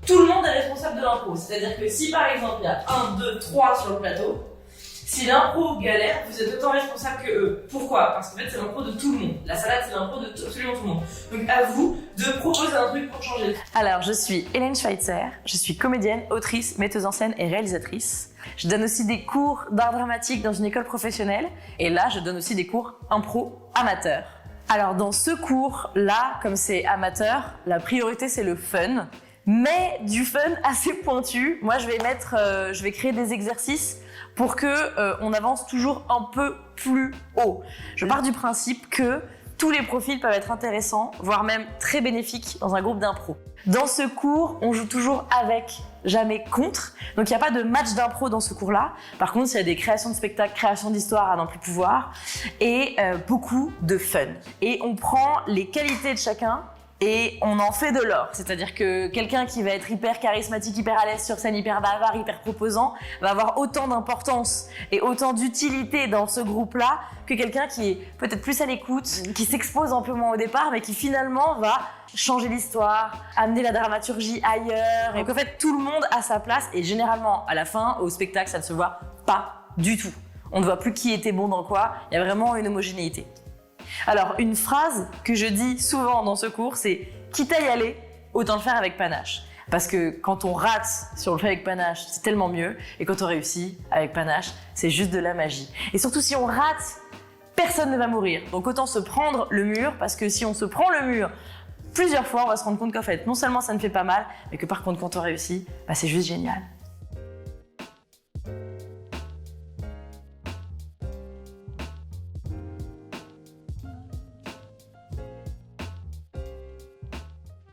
tout le monde est responsable de l'impro. C'est-à-dire que si par exemple il y a 1, 2, 3 sur le plateau, si l'impro galère, vous êtes autant responsable que eux. Pourquoi? Parce qu'en fait c'est l'impro de tout le monde. La salade c'est l'impro de absolument tout le monde. Donc à vous de proposer un truc pour changer. Alors je suis Hélène Schweitzer, je suis comédienne, autrice, metteuse en scène et réalisatrice. Je donne aussi des cours d'art dramatique dans une école professionnelle et là je donne aussi des cours impro amateur. Alors dans ce cours-là, comme c'est amateur, la priorité c'est le fun, mais du fun assez pointu. Moi je vais créer des exercices pour que on avance toujours un peu plus haut. Je pars du principe que tous les profils peuvent être intéressants, voire même très bénéfiques dans un groupe d'impro. Dans ce cours, on joue toujours avec, jamais contre. Donc il n'y a pas de match d'impro dans ce cours-là. Par contre, il y a des créations de spectacles, créations d'histoires à n'en plus pouvoir et beaucoup de fun. Et on prend les qualités de chacun et on en fait de l'or. C'est-à-dire que quelqu'un qui va être hyper charismatique, hyper à l'aise sur scène, hyper bavard, hyper proposant, va avoir autant d'importance et autant d'utilité dans ce groupe-là que quelqu'un qui est peut-être plus à l'écoute, qui s'expose un peu moins au départ, mais qui finalement va changer l'histoire, amener la dramaturgie ailleurs. Et qu'en fait, tout le monde a sa place et généralement, à la fin, au spectacle, ça ne se voit pas du tout. On ne voit plus qui était bon dans quoi, il y a vraiment une homogénéité. Alors, une phrase que je dis souvent dans ce cours, c'est « quitte à y aller, autant le faire avec panache ». Parce que quand on rate si on le fait avec panache, c'est tellement mieux. Et quand on réussit avec panache, c'est juste de la magie. Et surtout, si on rate, personne ne va mourir. Donc autant se prendre le mur, parce que si on se prend le mur plusieurs fois, on va se rendre compte qu'en fait, non seulement ça ne fait pas mal, mais que par contre, quand on réussit, c'est juste génial.